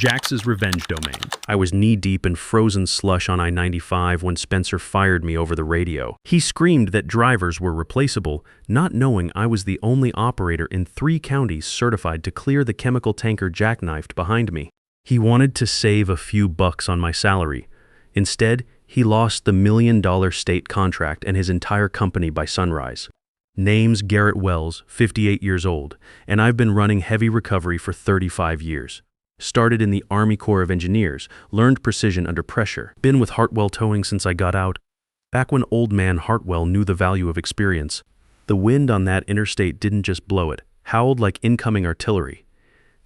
Jax's revenge domain. I was knee-deep in frozen slush on I-95 when Spencer fired me over the radio. He screamed that drivers were replaceable, not knowing I was the only operator in 3 counties certified to clear the chemical tanker jackknifed behind me. He wanted to save a few bucks on my salary. Instead, he lost the $1 million state contract and his entire company by sunrise. Name's Garrett Wells, 58 years old, and I've been running heavy recovery for 35 years. Started in the Army Corps of Engineers, learned precision under pressure. Been with Hartwell Towing since I got out, back when old man Hartwell knew the value of experience. The wind on that interstate didn't just blow it, howled like incoming artillery.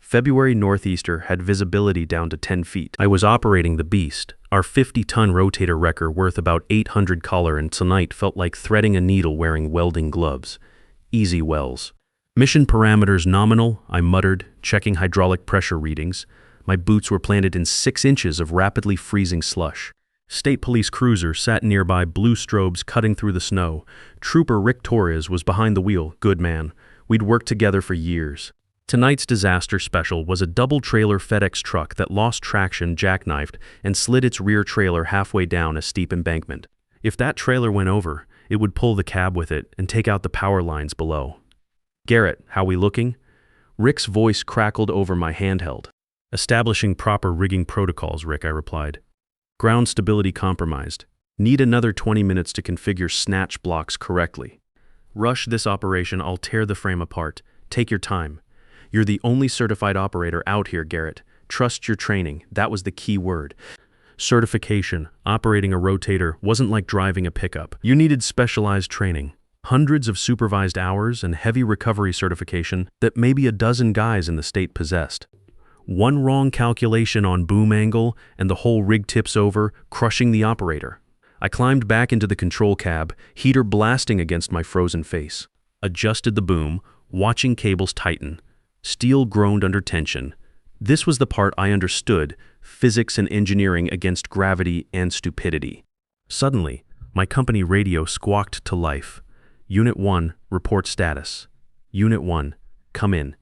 February northeaster had visibility down to 10 feet. I was operating the Beast, our 50-ton rotator wrecker worth about 800 collar, and tonight felt like threading a needle wearing welding gloves. Easy Wells. Mission parameters nominal, I muttered, checking hydraulic pressure readings. My boots were planted in 6 inches of rapidly freezing slush. State police cruiser sat nearby, blue strobes cutting through the snow. Trooper Rick Torres was behind the wheel, good man. We'd worked together for years. Tonight's disaster special was a double-trailer FedEx truck that lost traction, jackknifed, and slid its rear trailer halfway down a steep embankment. If that trailer went over, it would pull the cab with it and take out the power lines below. Garrett, how we looking? Rick's voice crackled over my handheld. Establishing proper rigging protocols, Rick, I replied. Ground stability compromised. Need another 20 minutes to configure snatch blocks correctly. Rush this operation, I'll tear the frame apart. Take your time. You're the only certified operator out here, Garrett. Trust your training, that was the key word. Certification, operating a rotator, wasn't like driving a pickup. You needed specialized training. Hundreds of supervised hours and heavy recovery certification that maybe a dozen guys in the state possessed. One wrong calculation on boom angle and the whole rig tips over, crushing the operator. I climbed back into the control cab, heater blasting against my frozen face. Adjusted the boom, watching cables tighten. Steel groaned under tension. This was the part I understood, physics and engineering against gravity and stupidity. Suddenly, my company radio squawked to life. Unit 1, report status. Unit 1, come in.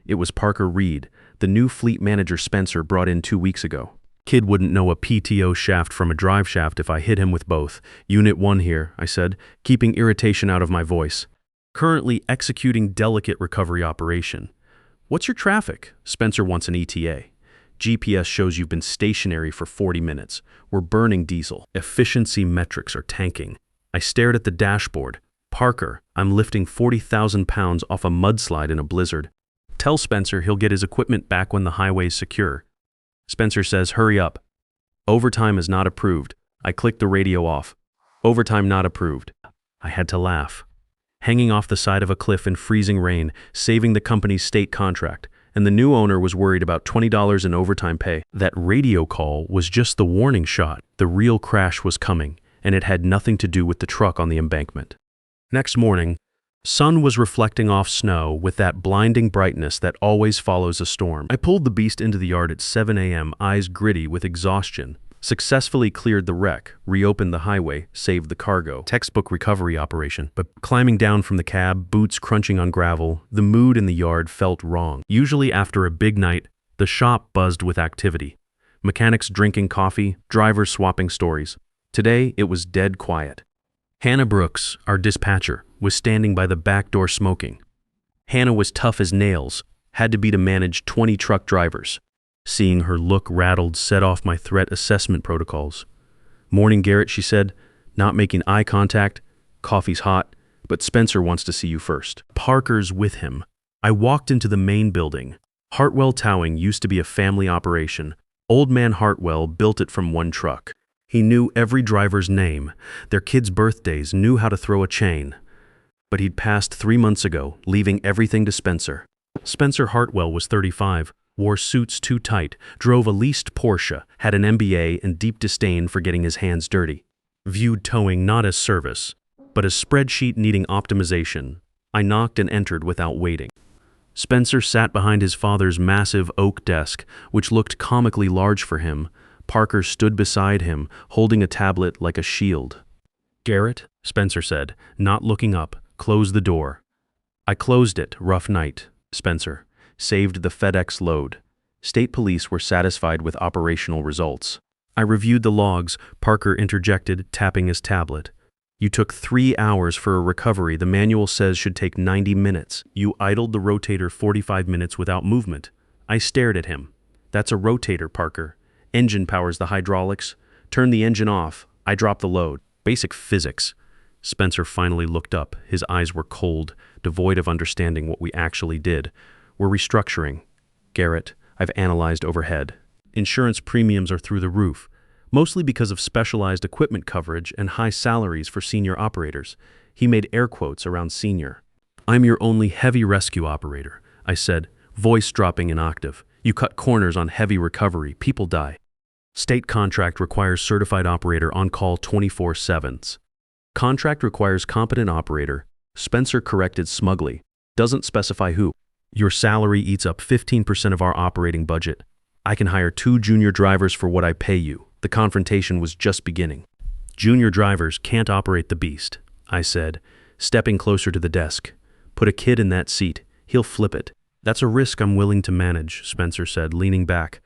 It was Parker Reed, the new fleet manager Spencer brought in 2 weeks ago. Kid wouldn't know a PTO shaft from a drive shaft if I hit him with both. Unit 1 here, I said, keeping irritation out of my voice. Currently executing delicate recovery operation. What's your traffic? Spencer wants an ETA. GPS shows you've been stationary for 40 minutes. We're burning diesel. Efficiency metrics are tanking. I stared at the dashboard. Parker, I'm lifting 40,000 pounds off a mudslide in a blizzard. Tell Spencer he'll get his equipment back when the highway's secure. Spencer says, hurry up. Overtime is not approved. I clicked the radio off. Overtime not approved. I had to laugh. Hanging off the side of a cliff in freezing rain, saving the company's state contract, and the new owner was worried about $20 in overtime pay. That radio call was just the warning shot. The real crash was coming, and it had nothing to do with the truck on the embankment. Next morning, sun was reflecting off snow with that blinding brightness that always follows a storm. I pulled the Beast into the yard at 7 a.m., eyes gritty with exhaustion. Successfully cleared the wreck, reopened the highway, saved the cargo. Textbook recovery operation. But climbing down from the cab, boots crunching on gravel, the mood in the yard felt wrong. Usually after a big night, the shop buzzed with activity. Mechanics drinking coffee, drivers swapping stories. Today, it was dead quiet. Hannah Brooks, our dispatcher, was standing by the back door smoking. Hannah was tough as nails, had to be to manage 20 truck drivers. Seeing her look rattled set off my threat assessment protocols. Morning, Garrett, she said, not making eye contact. Coffee's hot, but Spencer wants to see you first. Parker's with him. I walked into the main building. Hartwell Towing used to be a family operation. Old man Hartwell built it from one truck. He knew every driver's name, their kids' birthdays, knew how to throw a chain. But he'd passed 3 months ago, leaving everything to Spencer. Spencer Hartwell was 35, wore suits too tight, drove a leased Porsche, had an MBA and deep disdain for getting his hands dirty. Viewed towing not as service, but as spreadsheet needing optimization. I knocked and entered without waiting. Spencer sat behind his father's massive oak desk, which looked comically large for him. Parker stood beside him, holding a tablet like a shield. Garrett, Spencer said, not looking up, close the door. I closed it, rough night, Spencer. Saved the FedEx load. State police were satisfied with operational results. I reviewed the logs, Parker interjected, tapping his tablet. You took 3 hours for a recovery the manual says should take 90 minutes. You idled the rotator 45 minutes without movement. I stared at him. That's a rotator, Parker. Engine powers the hydraulics. Turn the engine off. I drop the load. Basic physics. Spencer finally looked up. His eyes were cold, devoid of understanding what we actually did. We're restructuring. Garrett, I've analyzed overhead. Insurance premiums are through the roof, mostly because of specialized equipment coverage and high salaries for senior operators. He made air quotes around senior. I'm your only heavy rescue operator, I said, voice dropping an octave. You cut corners on heavy recovery. People die. State contract requires certified operator on call 24/7. Contract requires competent operator. Spencer corrected smugly. Doesn't specify who. Your salary eats up 15% of our operating budget. I can hire 2 junior drivers for what I pay you. The confrontation was just beginning. Junior drivers can't operate the beast, I said, stepping closer to the desk. Put a kid in that seat. He'll flip it. That's a risk I'm willing to manage, Spencer said, leaning back.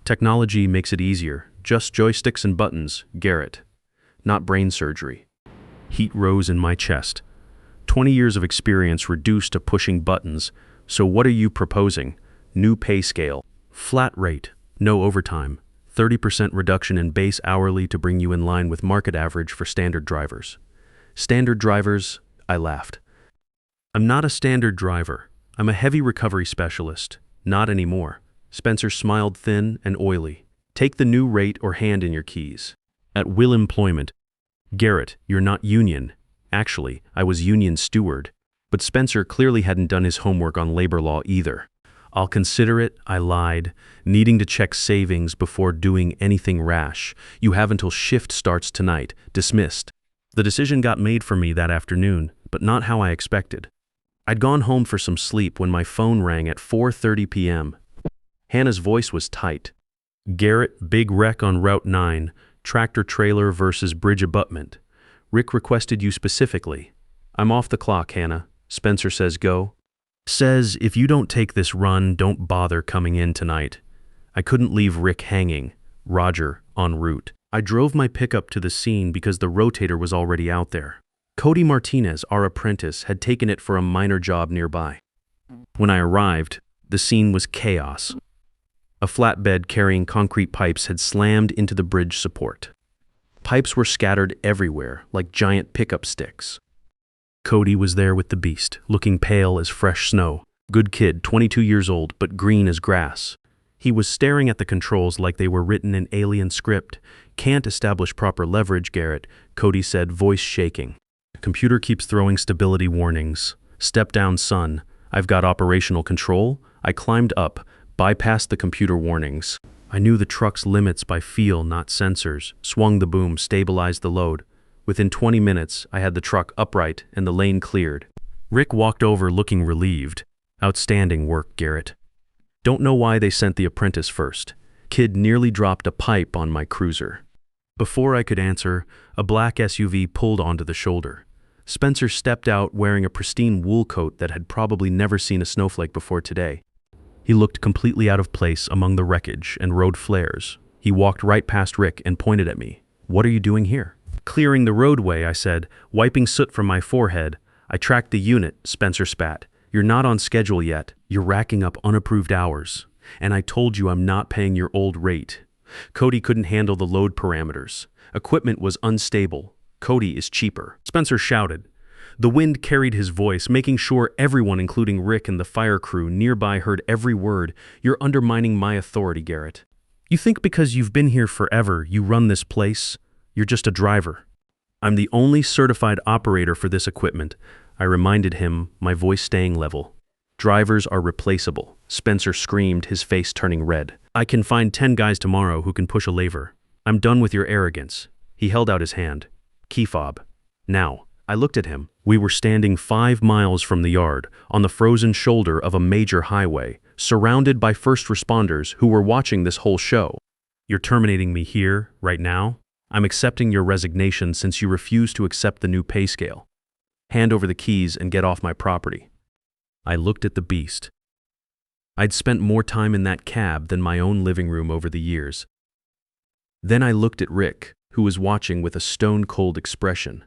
Technology makes it easier. Just joysticks and buttons, Garrett. Not brain surgery. Heat rose in my chest. 20 years of experience reduced to pushing buttons. So what are you proposing? New pay scale. Flat rate. No overtime. 30% reduction in base hourly to bring you in line with market average for standard drivers. Standard drivers? I laughed. I'm not a standard driver. I'm a heavy recovery specialist. Not anymore. Spencer smiled thin and oily. Take the new rate or hand in your keys. At will employment. Garrett, you're not union. Actually, I was union steward. But Spencer clearly hadn't done his homework on labor law either. I'll consider it, I lied, needing to check savings before doing anything rash. You have until shift starts tonight. Dismissed. The decision got made for me that afternoon, but not how I expected. I'd gone home for some sleep when my phone rang at 4:30 p.m. Hannah's voice was tight. Garrett, big wreck on Route 9, tractor trailer versus bridge abutment. Rick requested you specifically. I'm off the clock, Hannah. Spencer says go. Says, if you don't take this run, don't bother coming in tonight. I couldn't leave Rick hanging. Roger, en route. I drove my pickup to the scene because the rotator was already out there. Cody Martinez, our apprentice, had taken it for a minor job nearby. When I arrived, the scene was chaos. A flatbed carrying concrete pipes had slammed into the bridge support. Pipes were scattered everywhere, like giant pickup sticks. Cody was there with the beast, looking pale as fresh snow. Good kid, 22 years old, but green as grass. He was staring at the controls like they were written in alien script. Can't establish proper leverage, Garrett, Cody said, voice shaking. Computer keeps throwing stability warnings. Step down, son. I've got operational control. I climbed up, bypassed the computer warnings. I knew the truck's limits by feel, not sensors. Swung the boom, stabilized the load. Within 20 minutes, I had the truck upright and the lane cleared. Rick walked over looking relieved. Outstanding work, Garrett. Don't know why they sent the apprentice first. Kid nearly dropped a pipe on my cruiser. Before I could answer, a black SUV pulled onto the shoulder. Spencer stepped out wearing a pristine wool coat that had probably never seen a snowflake before today. He looked completely out of place among the wreckage and road flares. He walked right past Rick and pointed at me. What are you doing here? Clearing the roadway, I said, wiping soot from my forehead. I tracked the unit, Spencer spat. You're not on schedule yet. You're racking up unapproved hours. And I told you I'm not paying your old rate. Cody couldn't handle the load parameters. Equipment was unstable. Cody is cheaper. Spencer shouted. The wind carried his voice, making sure everyone, including Rick and the fire crew nearby, heard every word. You're undermining my authority, Garrett. You think because you've been here forever, you run this place? You're just a driver. I'm the only certified operator for this equipment. I reminded him, my voice staying level. Drivers are replaceable. Spencer screamed, his face turning red. I can find 10 guys tomorrow who can push a lever. I'm done with your arrogance. He held out his hand. Key fob. Now. I looked at him. We were standing 5 miles from the yard, on the frozen shoulder of a major highway, surrounded by first responders who were watching this whole show. You're terminating me here, right now? I'm accepting your resignation since you refuse to accept the new pay scale. Hand over the keys and get off my property. I looked at the beast. I'd spent more time in that cab than my own living room over the years. Then I looked at Rick, who was watching with a stone-cold expression.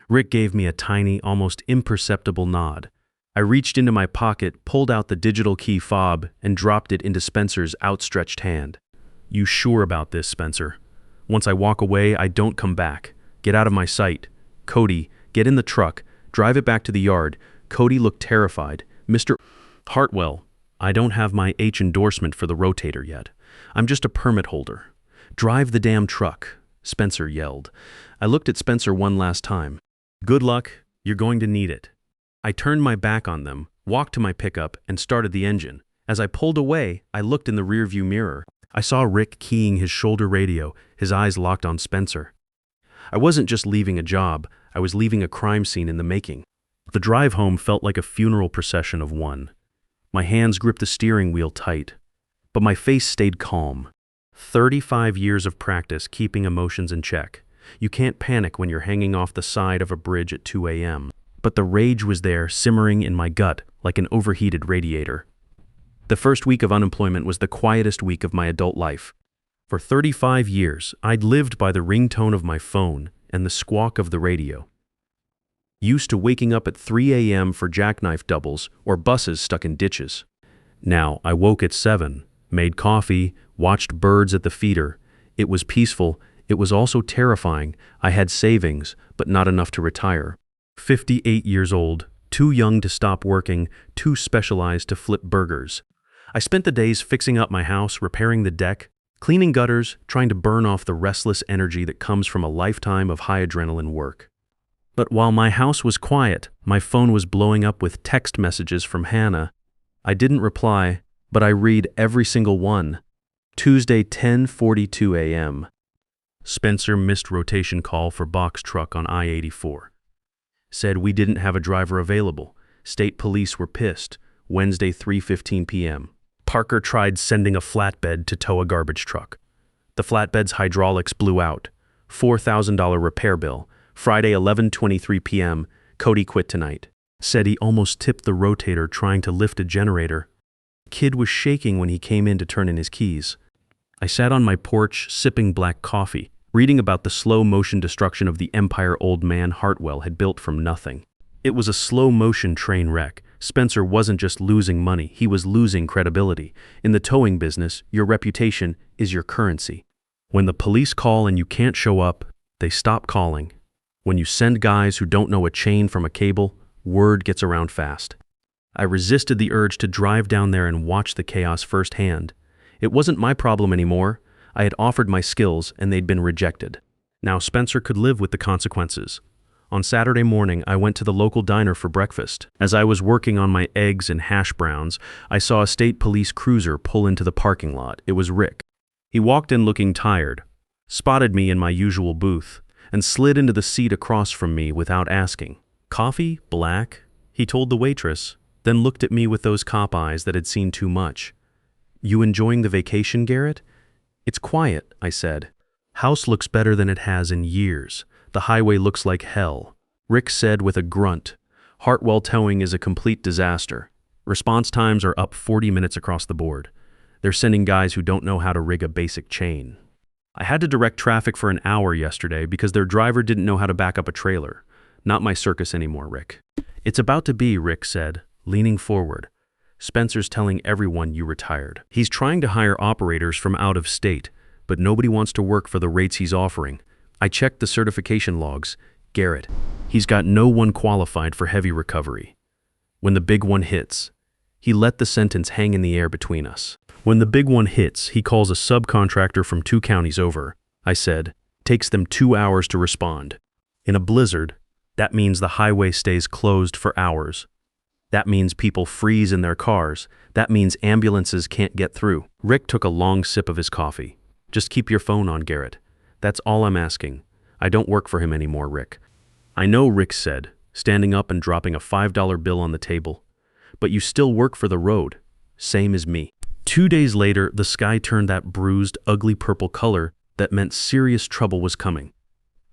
Rick gave me a tiny, almost imperceptible nod. I reached into my pocket, pulled out the digital key fob, and dropped it into Spencer's outstretched hand. "You sure about this, Spencer? Once I walk away, I don't come back. Get out of my sight. Cody, get in the truck. Drive it back to the yard." Cody looked terrified. "Mr. Hartwell, I don't have my H endorsement for the rotator yet. I'm just a permit holder. Drive the damn truck," Spencer yelled. I looked at Spencer one last time. "Good luck. You're going to need it." I turned my back on them, walked to my pickup, and started the engine. As I pulled away, I looked in the rearview mirror. I saw Rick keying his shoulder radio, his eyes locked on Spencer. I wasn't just leaving a job, I was leaving a crime scene in the making. The drive home felt like a funeral procession of one. My hands gripped the steering wheel tight, but my face stayed calm. 35 years of practice keeping emotions in check. You can't panic when you're hanging off the side of a bridge at 2 a.m. But the rage was there, simmering in my gut like an overheated radiator. The first week of unemployment was the quietest week of my adult life. For 35 years, I'd lived by the ringtone of my phone and the squawk of the radio. Used to waking up at 3 a.m. for jackknife doubles or buses stuck in ditches. Now, I woke at 7, made coffee, watched birds at the feeder. It was peaceful. It was also terrifying. I had savings, but not enough to retire. 58 years old, too young to stop working, too specialized to flip burgers. I spent the days fixing up my house, repairing the deck, cleaning gutters, trying to burn off the restless energy that comes from a lifetime of high adrenaline work. But while my house was quiet, my phone was blowing up with text messages from Hannah. I didn't reply, but I read every single one. Tuesday, 10:42 a.m. Spencer missed rotation call for box truck on I-84. Said we didn't have a driver available. State police were pissed. Wednesday, 3:15 p.m. Parker tried sending a flatbed to tow a garbage truck. The flatbed's hydraulics blew out. $4,000 repair bill. Friday, 11:23 p.m. Cody quit tonight. Said he almost tipped the rotator trying to lift a generator. Kid was shaking when he came in to turn in his keys. I sat on my porch, sipping black coffee, reading about the slow-motion destruction of the empire old man Hartwell had built from nothing. It was a slow-motion train wreck. Spencer wasn't just losing money, he was losing credibility. In the towing business, your reputation is your currency. When the police call and you can't show up, they stop calling. When you send guys who don't know a chain from a cable, word gets around fast. I resisted the urge to drive down there and watch the chaos firsthand. It wasn't my problem anymore. I had offered my skills and they'd been rejected. Now Spencer could live with the consequences. On Saturday morning, I went to the local diner for breakfast. As I was working on my eggs and hash browns, I saw a state police cruiser pull into the parking lot. It was Rick. He walked in looking tired, spotted me in my usual booth, and slid into the seat across from me without asking. "Coffee? Black?" he told the waitress, then looked at me with those cop eyes that had seen too much. "You enjoying the vacation, Garrett?" "It's quiet," I said. "House looks better than it has in years. The highway looks like hell." Rick said with a grunt, "Hartwell towing is a complete disaster. Response times are up 40 minutes across the board. They're sending guys who don't know how to rig a basic chain. I had to direct traffic for an hour yesterday because their driver didn't know how to back up a trailer. Not my circus anymore, Rick." "It's about to be," Rick said, leaning forward. "Spencer's telling everyone you retired. He's trying to hire operators from out of state, but nobody wants to work for the rates he's offering. I checked the certification logs. Garrett, he's got no one qualified for heavy recovery. When the big one hits," he let the sentence hang in the air between us. "When the big one hits, he calls a subcontractor from 2 counties over," I said. "Takes them 2 hours to respond. In a blizzard, that means the highway stays closed for hours. That means people freeze in their cars. That means ambulances can't get through." Rick took a long sip of his coffee. "Just keep your phone on, Garrett. That's all I'm asking. I don't work for him anymore, Rick." "I know," Rick said, standing up and dropping a $5 bill on the table. "But you still work for the road, same as me." 2 days later, the sky turned that bruised, ugly purple color that meant serious trouble was coming.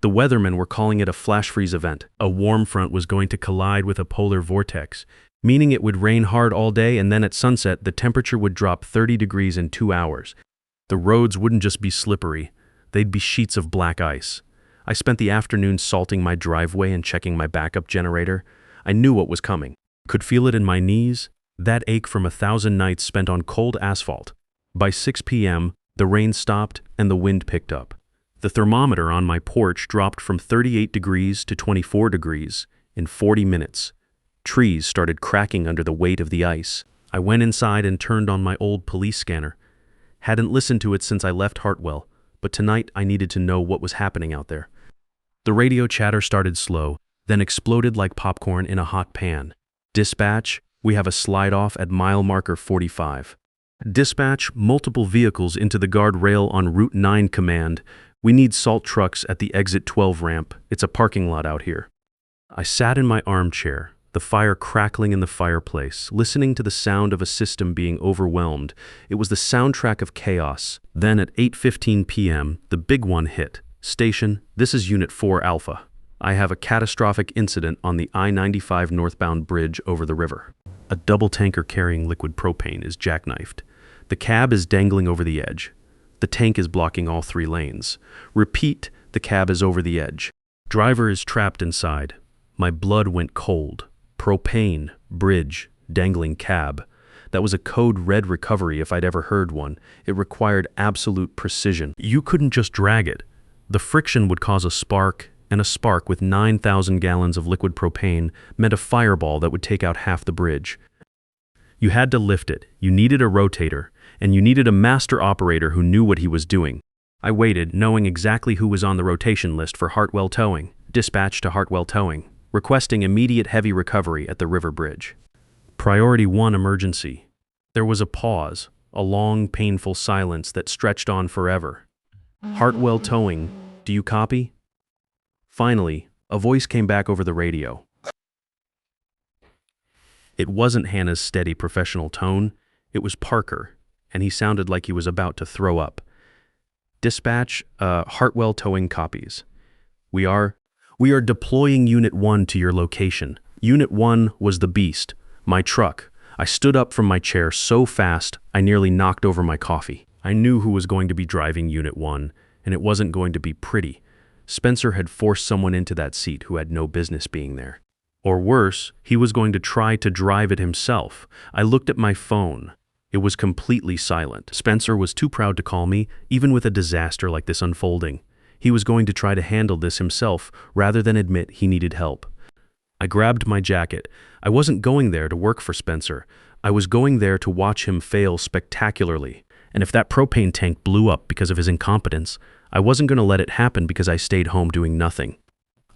The weathermen were calling it a flash freeze event. A warm front was going to collide with a polar vortex. meaning it would rain hard all day, and then at sunset the temperature would drop 30 degrees in 2 hours. The roads wouldn't just be slippery, they'd be sheets of black ice. I spent the afternoon salting my driveway and checking my backup generator. I knew what was coming. Could feel it in my knees, that ache from 1,000 nights spent on cold asphalt. By 6 p.m., the rain stopped and the wind picked up. The thermometer on my porch dropped from 38 degrees to 24 degrees in 40 minutes. Trees started cracking under the weight of the ice. I went inside and turned on my old police scanner. Hadn't listened to it since I left Hartwell, but tonight I needed to know what was happening out there. The radio chatter started slow, then exploded like popcorn in a hot pan. Dispatch, we have a slide-off at mile marker 45. Dispatch, multiple vehicles into the guardrail on Route 9 command. We need salt trucks at the exit 12 ramp. It's a parking lot out here. I sat in my armchair, the fire crackling in the fireplace, listening to the sound of a system being overwhelmed. It was the soundtrack of chaos. Then at 8:15 p.m., the big one hit. Station, this is Unit 4 Alpha. I have a catastrophic incident on the I-95 northbound bridge over the river. A double tanker carrying liquid propane is jackknifed. The cab is dangling over the edge. The tank is blocking all 3 lanes. Repeat, the cab is over the edge. Driver is trapped inside. My blood went cold. Propane, bridge, dangling cab. That was a code red recovery if I'd ever heard one. It required absolute precision. You couldn't just drag it. The friction would cause a spark, and a spark with 9,000 gallons of liquid propane meant a fireball that would take out half the bridge. You had to lift it, you needed a rotator, and you needed a master operator who knew what he was doing. I waited, knowing exactly who was on the rotation list for Hartwell Towing. Dispatch to Hartwell Towing, requesting immediate heavy recovery at the river bridge. Priority 1 emergency. There was a pause, a long, painful silence that stretched on forever. Hartwell Towing, do you copy? Finally, a voice came back over the radio. It wasn't Hannah's steady professional tone, it was Parker, and he sounded like he was about to throw up. Dispatch, Hartwell Towing copies. We are deploying Unit 1 to your location. Unit 1 was the beast, my truck. I stood up from my chair so fast, I nearly knocked over my coffee. I knew who was going to be driving Unit 1, and it wasn't going to be pretty. Spencer had forced someone into that seat who had no business being there. Or worse, he was going to try to drive it himself. I looked at my phone. It was completely silent. Spencer was too proud to call me, even with a disaster like this unfolding. He was going to try to handle this himself, rather than admit he needed help. I grabbed my jacket. I wasn't going there to work for Spencer. I was going there to watch him fail spectacularly. And if that propane tank blew up because of his incompetence, I wasn't going to let it happen because I stayed home doing nothing.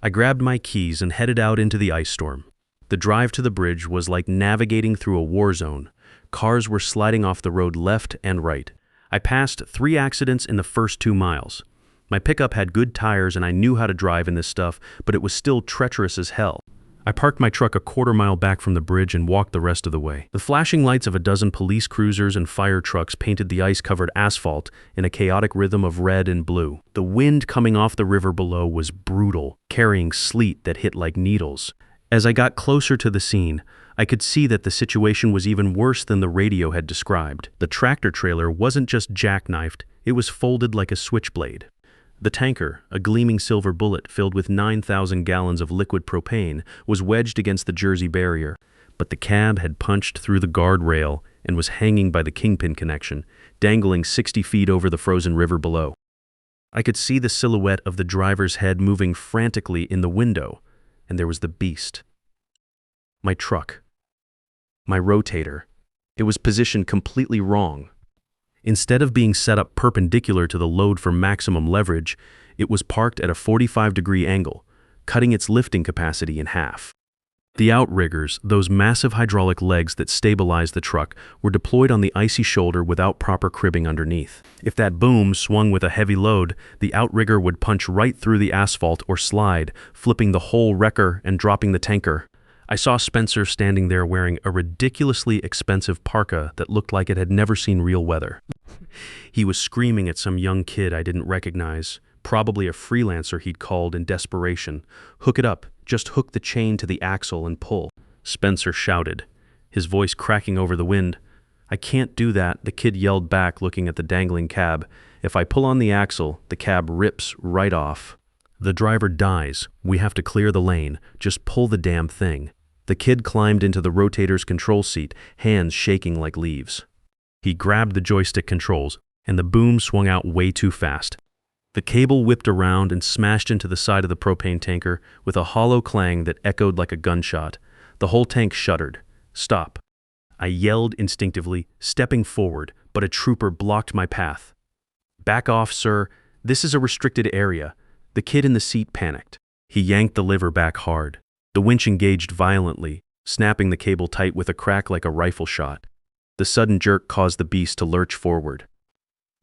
I grabbed my keys and headed out into the ice storm. The drive to the bridge was like navigating through a war zone. Cars were sliding off the road left and right. I passed 3 accidents in the first 2 miles. My pickup had good tires and I knew how to drive in this stuff, but it was still treacherous as hell. I parked my truck a quarter mile back from the bridge and walked the rest of the way. The flashing lights of a dozen police cruisers and fire trucks painted the ice-covered asphalt in a chaotic rhythm of red and blue. The wind coming off the river below was brutal, carrying sleet that hit like needles. As I got closer to the scene, I could see that the situation was even worse than the radio had described. The tractor trailer wasn't just jackknifed, it was folded like a switchblade. The tanker, a gleaming silver bullet filled with 9,000 gallons of liquid propane, was wedged against the Jersey barrier, but the cab had punched through the guardrail and was hanging by the kingpin connection, dangling 60 feet over the frozen river below. I could see the silhouette of the driver's head moving frantically in the window, and there was the beast. My truck. My rotator. It was positioned completely wrong. Instead of being set up perpendicular to the load for maximum leverage, it was parked at a 45-degree angle, cutting its lifting capacity in half. The outriggers, those massive hydraulic legs that stabilized the truck, were deployed on the icy shoulder without proper cribbing underneath. If that boom swung with a heavy load, the outrigger would punch right through the asphalt or slide, flipping the whole wrecker and dropping the tanker. I saw Spencer standing there wearing a ridiculously expensive parka that looked like it had never seen real weather. He was screaming at some young kid I didn't recognize, probably a freelancer he'd called in desperation. "Hook it up, just hook the chain to the axle and pull." Spencer shouted. his voice cracking over the wind. "I can't do that," the kid yelled back, looking at the dangling cab. "If I pull on the axle, the cab rips right off. The driver dies. We have to clear the lane. Just pull the damn thing." The kid climbed into the rotator's control seat, hands shaking like leaves. He grabbed the joystick controls, and the boom swung out way too fast. The cable whipped around and smashed into the side of the propane tanker with a hollow clang that echoed like a gunshot. The whole tank shuddered. "Stop." I yelled instinctively, stepping forward, but a trooper blocked my path. "Back off, sir. This is a restricted area." The kid in the seat panicked. He yanked the lever back hard. The winch engaged violently, snapping the cable tight with a crack like a rifle shot. The sudden jerk caused the beast to lurch forward.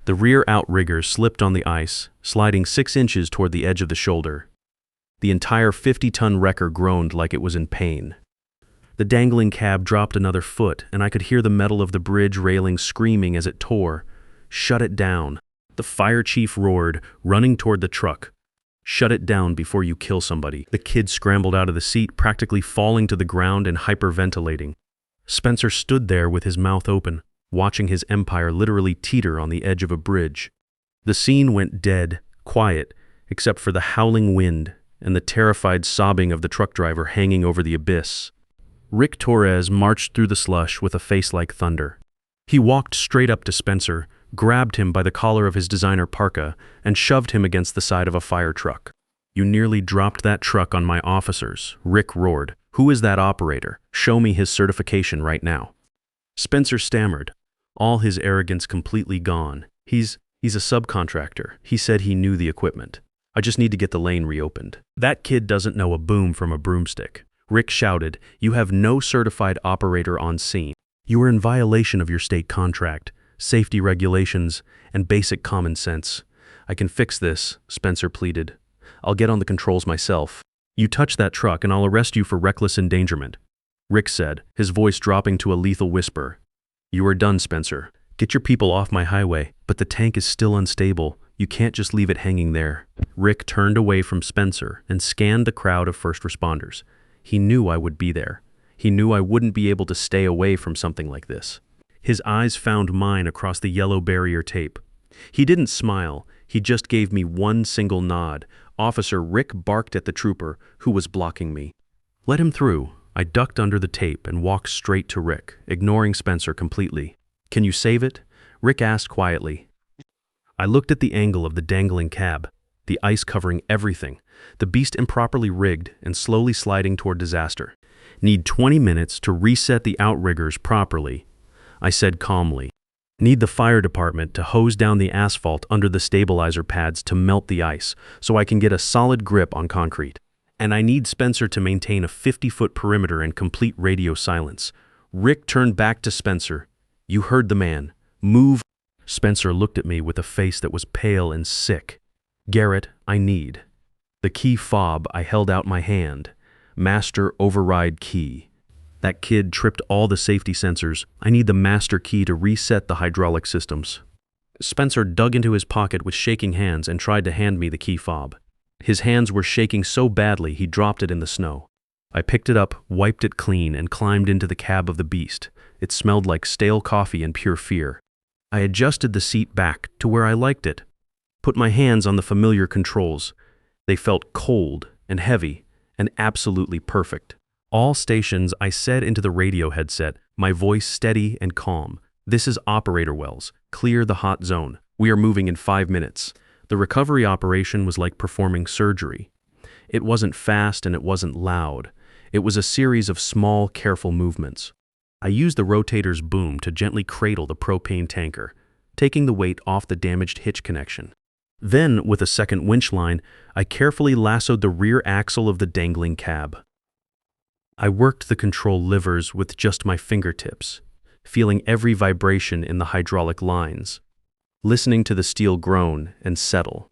The rear outrigger slipped on the ice, sliding 6 inches toward the edge of the shoulder. The entire 50-ton wrecker groaned like it was in pain. The dangling cab dropped another foot, and I could hear the metal of the bridge railing screaming as it tore. "Shut it down." The fire chief roared, running toward the truck. "Shut it down before you kill somebody." The kid scrambled out of the seat, practically falling to the ground and hyperventilating. Spencer stood there with his mouth open, watching his empire literally teeter on the edge of a bridge. The scene went dead, quiet, except for the howling wind and the terrified sobbing of the truck driver hanging over the abyss. Rick Torres marched through the slush with a face like thunder. He walked straight up to Spencer, grabbed him by the collar of his designer parka, and shoved him against the side of a fire truck. "You nearly dropped that truck on my officers," Rick roared. "Who is that operator? Show me his certification right now." Spencer stammered, all his arrogance completely gone. He's a subcontractor. He said he knew the equipment. I just need to get the lane reopened." "That kid doesn't know a boom from a broomstick." Rick shouted. "You have no certified operator on scene. You are in violation of your state contract, safety regulations, and basic common sense." "I can fix this," Spencer pleaded. "I'll get on the controls myself. You touch that truck and I'll arrest you for reckless endangerment," Rick said, his voice dropping to a lethal whisper. "You are done, Spencer. Get your people off my highway." "But the tank is still unstable. You can't just leave it hanging there." Rick turned away from Spencer and scanned the crowd of first responders. He knew I would be there. He knew I wouldn't be able to stay away from something like this. His eyes found mine across the yellow barrier tape. He didn't smile. He just gave me one single nod. Officer Rick barked at the trooper, who was blocking me. "Let him through." I ducked under the tape and walked straight to Rick, ignoring Spencer completely. "Can you save it?" Rick asked quietly. I looked at the angle of the dangling cab, the ice covering everything, the beast improperly rigged and slowly sliding toward disaster. "Need 20 minutes to reset the outriggers properly," I said calmly. "Need the fire department to hose down the asphalt under the stabilizer pads to melt the ice so I can get a solid grip on concrete. And I need Spencer to maintain a 50-foot perimeter and complete radio silence." Rick turned back to Spencer. "You heard the man. Move." Spencer looked at me with a face that was pale and sick. "Garrett, I need." The key fob, I held out my hand. Master override key. That kid tripped all the safety sensors. I need the master key to reset the hydraulic systems. Spencer dug into his pocket with shaking hands and tried to hand me the key fob. His hands were shaking so badly he dropped it in the snow. I picked it up, wiped it clean, and climbed into the cab of the beast. It smelled like stale coffee and pure fear. I adjusted the seat back to where I liked it. Put my hands on the familiar controls. They felt cold and heavy and absolutely perfect. All stations, I said into the radio headset, my voice steady and calm. "This is Operator Wells. Clear the hot zone. We are moving in 5 minutes." The recovery operation was like performing surgery. It wasn't fast and it wasn't loud. It was a series of small, careful movements. I used the rotator's boom to gently cradle the propane tanker, taking the weight off the damaged hitch connection. Then, with a second winch line, I carefully lassoed the rear axle of the dangling cab. I worked the control levers with just my fingertips, feeling every vibration in the hydraulic lines, listening to the steel groan and settle.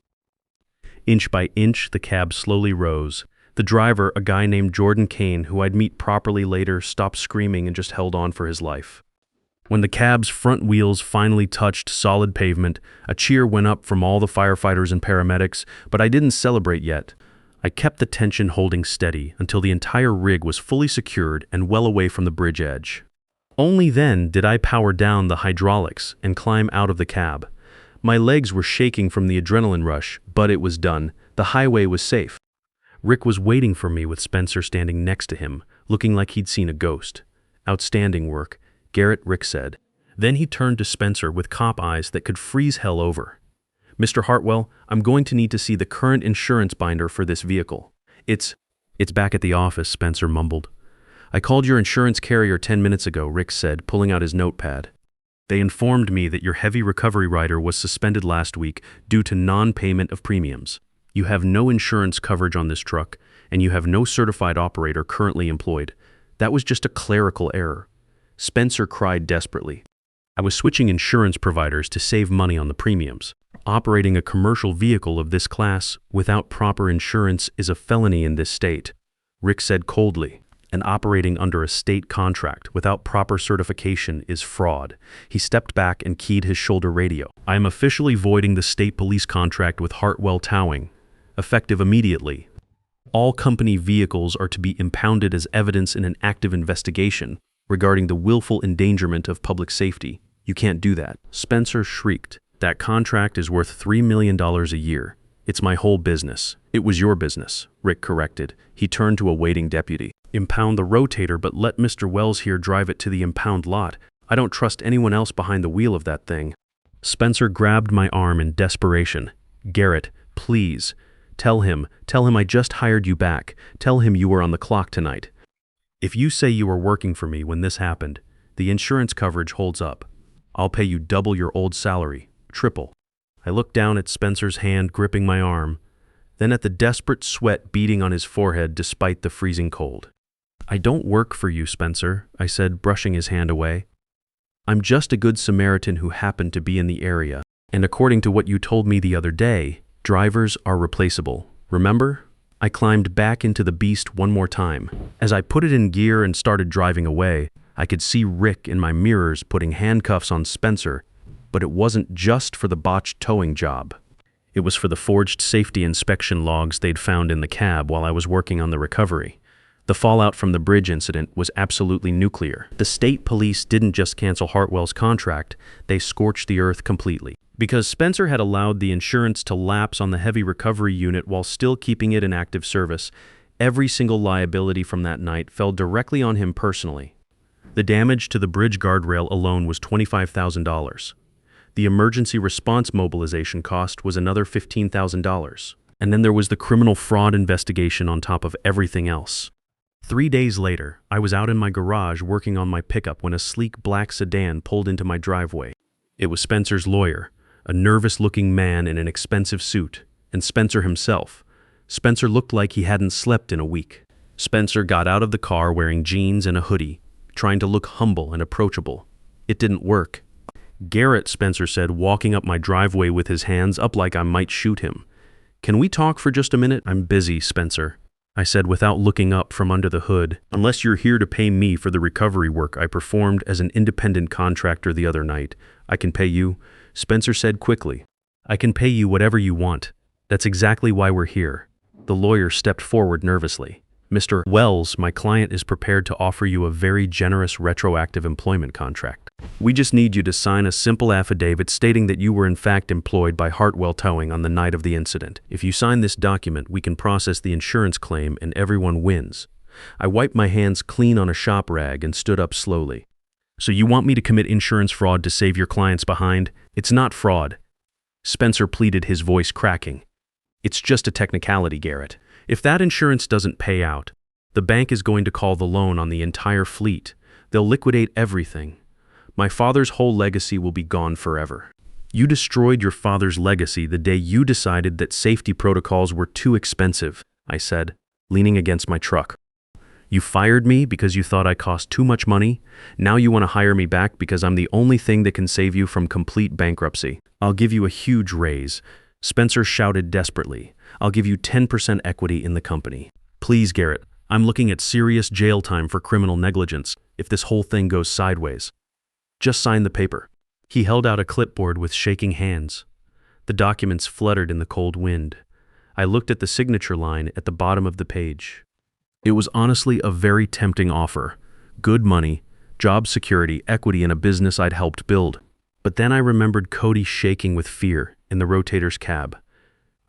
Inch by inch, the cab slowly rose. The driver, a guy named Jordan Kane, who I'd meet properly later, stopped screaming and just held on for his life. When the cab's front wheels finally touched solid pavement, a cheer went up from all the firefighters and paramedics, but I didn't celebrate yet. I kept the tension holding steady until the entire rig was fully secured and well away from the bridge edge. Only then did I power down the hydraulics and climb out of the cab. My legs were shaking from the adrenaline rush, but it was done. The highway was safe. Rick was waiting for me with Spencer standing next to him, looking like he'd seen a ghost. "Outstanding work," Garrett, Rick said. Then he turned to Spencer with cop eyes that could freeze hell over. "Mr. Hartwell, I'm going to need to see the current insurance binder for this vehicle." It's back at the office," Spencer mumbled. "I called your insurance carrier 10 minutes ago," Rick said, pulling out his notepad. "They informed me that your heavy recovery rider was suspended last week due to non-payment of premiums. You have no insurance coverage on this truck, and you have no certified operator currently employed. That was just a clerical error." Spencer cried desperately. "I was switching insurance providers to save money on the premiums. Operating a commercial vehicle of this class without proper insurance is a felony in this state," Rick said coldly. "And operating under a state contract without proper certification is fraud." He stepped back and keyed his shoulder radio. "I am officially voiding the state police contract with Hartwell Towing, effective immediately. All company vehicles are to be impounded as evidence in an active investigation regarding the willful endangerment of public safety. You can't do that." Spencer shrieked. "That contract is worth $3 million a year. It's my whole business." "It was your business," Rick corrected. He turned to a waiting deputy. "Impound the rotator, but let Mr. Wells here drive it to the impound lot. I don't trust anyone else behind the wheel of that thing." Spencer grabbed my arm in desperation. "Garrett, please. Tell him I just hired you back. Tell him you were on the clock tonight. If you say you were working for me when this happened, the insurance coverage holds up. I'll pay you double your old salary, triple." I looked down at Spencer's hand gripping my arm, then at the desperate sweat beading on his forehead despite the freezing cold. "I don't work for you, Spencer," I said, brushing his hand away. "I'm just a good Samaritan who happened to be in the area. And according to what you told me the other day, drivers are replaceable. Remember?" I climbed back into the beast one more time. As I put it in gear and started driving away, I could see Rick in my mirrors putting handcuffs on Spencer, but it wasn't just for the botched towing job. It was for the forged safety inspection logs they'd found in the cab while I was working on the recovery. The fallout from the bridge incident was absolutely nuclear. The state police didn't just cancel Hartwell's contract, they scorched the earth completely. Because Spencer had allowed the insurance to lapse on the heavy recovery unit while still keeping it in active service, every single liability from that night fell directly on him personally. The damage to the bridge guardrail alone was $25,000. The emergency response mobilization cost was another $15,000. And then there was the criminal fraud investigation on top of everything else. 3 days later, I was out in my garage working on my pickup when a sleek black sedan pulled into my driveway. It was Spencer's lawyer, a nervous-looking man in an expensive suit, and Spencer himself. Spencer looked like he hadn't slept in a week. Spencer got out of the car wearing jeans and a hoodie, trying to look humble and approachable. It didn't work. "Garrett," Spencer said, walking up my driveway with his hands up like I might shoot him. "Can we talk for just a minute?" "I'm busy, Spencer," I said without looking up from under the hood. "Unless you're here to pay me for the recovery work I performed as an independent contractor the other night, I can pay you," Spencer said quickly. "I can pay you whatever you want. That's exactly why we're here." The lawyer stepped forward nervously. "Mr. Wells, my client is prepared to offer you a very generous retroactive employment contract. We just need you to sign a simple affidavit stating that you were in fact employed by Hartwell Towing on the night of the incident. If you sign this document, we can process the insurance claim and everyone wins." I wiped my hands clean on a shop rag and stood up slowly. "So you want me to commit insurance fraud to save your clients behind? It's not fraud," Spencer pleaded, his voice cracking. "It's just a technicality, Garrett. If that insurance doesn't pay out, the bank is going to call the loan on the entire fleet. They'll liquidate everything. My father's whole legacy will be gone forever." "You destroyed your father's legacy the day you decided that safety protocols were too expensive," I said, leaning against my truck. "You fired me because you thought I cost too much money. Now you want to hire me back because I'm the only thing that can save you from complete bankruptcy. I'll give you a huge raise," Spencer shouted desperately. "I'll give you 10% equity in the company. Please, Garrett, I'm looking at serious jail time for criminal negligence if this whole thing goes sideways. Just sign the paper." He held out a clipboard with shaking hands. The documents fluttered in the cold wind. I looked at the signature line at the bottom of the page. It was honestly a very tempting offer. Good money, job security, equity in a business I'd helped build. But then I remembered Cody shaking with fear in the rotator's cab.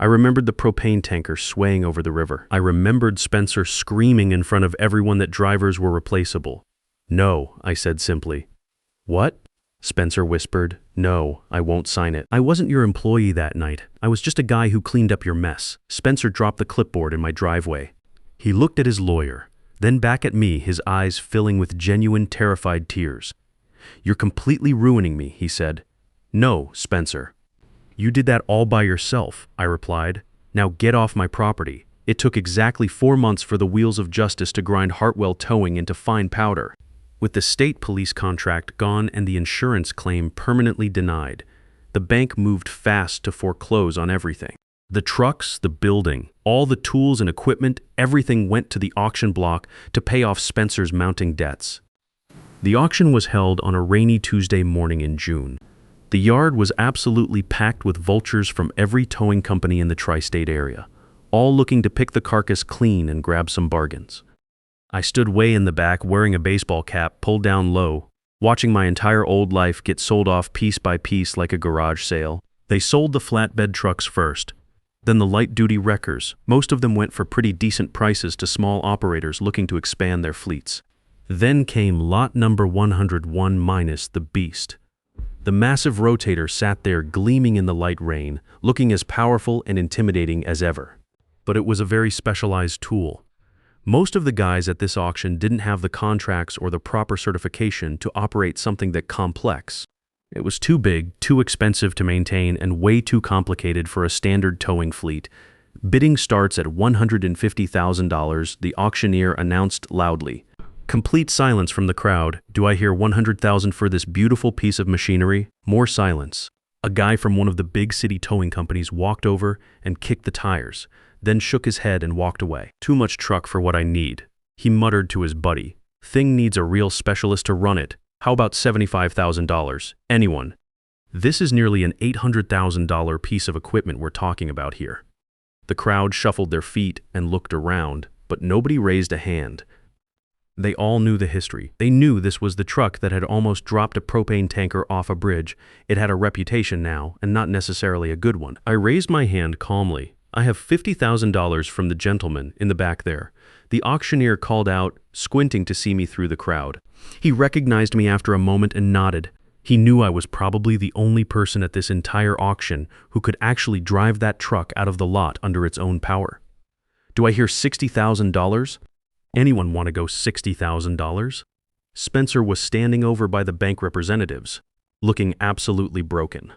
I remembered the propane tanker swaying over the river. I remembered Spencer screaming in front of everyone that drivers were replaceable. "No," I said simply. "What?" Spencer whispered. "No, I won't sign it. I wasn't your employee that night. I was just a guy who cleaned up your mess." Spencer dropped the clipboard in my driveway. He looked at his lawyer, then back at me, his eyes filling with genuine, terrified tears. "You're completely ruining me," he said. "No, Spencer." "You did that all by yourself," I replied. "Now get off my property." It took exactly 4 months for the wheels of justice to grind Hartwell Towing into fine powder. With the state police contract gone and the insurance claim permanently denied, the bank moved fast to foreclose on everything. The trucks, the building, all the tools and equipment, everything went to the auction block to pay off Spencer's mounting debts. The auction was held on a rainy Tuesday morning in June. The yard was absolutely packed with vultures from every towing company in the tri-state area, all looking to pick the carcass clean and grab some bargains. I stood way in the back wearing a baseball cap pulled down low, watching my entire old life get sold off piece by piece like a garage sale. They sold the flatbed trucks first, then the light-duty wreckers. Most of them went for pretty decent prices to small operators looking to expand their fleets. Then came lot number 101 minus the beast. The massive rotator sat there gleaming in the light rain, looking as powerful and intimidating as ever. But it was a very specialized tool. Most of the guys at this auction didn't have the contracts or the proper certification to operate something that complex. It was too big, too expensive to maintain, and way too complicated for a standard towing fleet. Bidding starts at $150,000, the auctioneer announced loudly. Complete silence from the crowd. Do I hear 100,000 for this beautiful piece of machinery? More silence. A guy from one of the big city towing companies walked over and kicked the tires, then shook his head and walked away. "Too much truck for what I need," he muttered to his buddy. "Thing needs a real specialist to run it. How about $75,000? Anyone?" This is nearly an $800,000 piece of equipment we're talking about here. The crowd shuffled their feet and looked around, but nobody raised a hand. They all knew the history. They knew this was the truck that had almost dropped a propane tanker off a bridge. It had a reputation now, and not necessarily a good one. I raised my hand calmly. "I have $50,000 from the gentleman in the back there." The auctioneer called out, squinting to see me through the crowd. He recognized me after a moment and nodded. He knew I was probably the only person at this entire auction who could actually drive that truck out of the lot under its own power. "Do I hear $60,000? Anyone want to go $60,000? Spencer was standing over by the bank representatives, looking absolutely broken.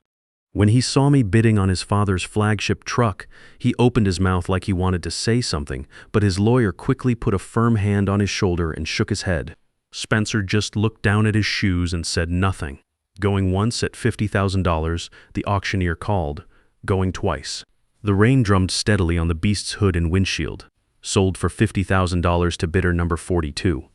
When he saw me bidding on his father's flagship truck, he opened his mouth like he wanted to say something, but his lawyer quickly put a firm hand on his shoulder and shook his head. Spencer just looked down at his shoes and said nothing. Going once at $50,000, the auctioneer called. Going twice. The rain drummed steadily on the beast's hood and windshield. Sold for $50,000 to bidder number 42.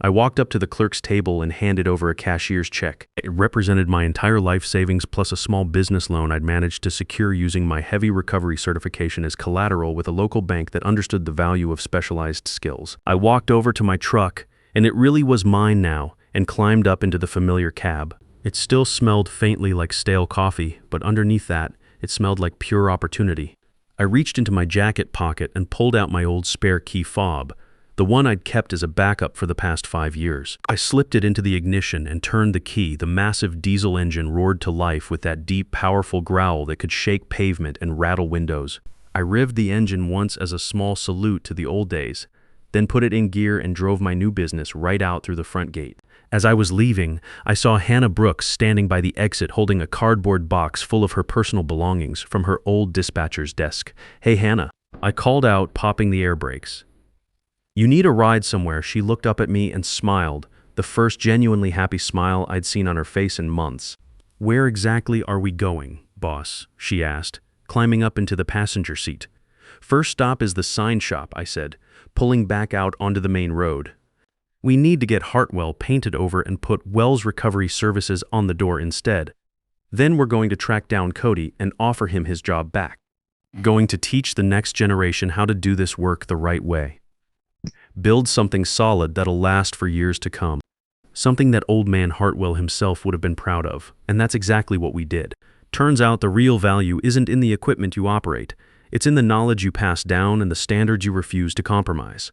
I walked up to the clerk's table and handed over a cashier's check. It represented my entire life savings plus a small business loan I'd managed to secure using my heavy recovery certification as collateral with a local bank that understood the value of specialized skills. I walked over to my truck, and it really was mine now, and climbed up into the familiar cab. It still smelled faintly like stale coffee, but underneath that, it smelled like pure opportunity. I reached into my jacket pocket and pulled out my old spare key fob, the one I'd kept as a backup for the past 5 years. I slipped it into the ignition and turned the key. The massive diesel engine roared to life with that deep, powerful growl that could shake pavement and rattle windows. I revved the engine once as a small salute to the old days, then put it in gear and drove my new business right out through the front gate. As I was leaving, I saw Hannah Brooks standing by the exit holding a cardboard box full of her personal belongings from her old dispatcher's desk. "Hey, Hannah," I called out, popping the air brakes. "You need a ride somewhere." She looked up at me and smiled, the first genuinely happy smile I'd seen on her face in months. "Where exactly are we going, boss?" she asked, climbing up into the passenger seat. "First stop is the sign shop," I said, pulling back out onto the main road. "We need to get Hartwell painted over and put Wells Recovery Services on the door instead. Then we're going to track down Cody and offer him his job back. Going to teach the next generation how to do this work the right way. Build something solid that'll last for years to come." something that old man Hartwell himself would have been proud of, and that's exactly what we did. Turns out the real value isn't in the equipment you operate, it's in the knowledge you pass down and the standards you refuse to compromise.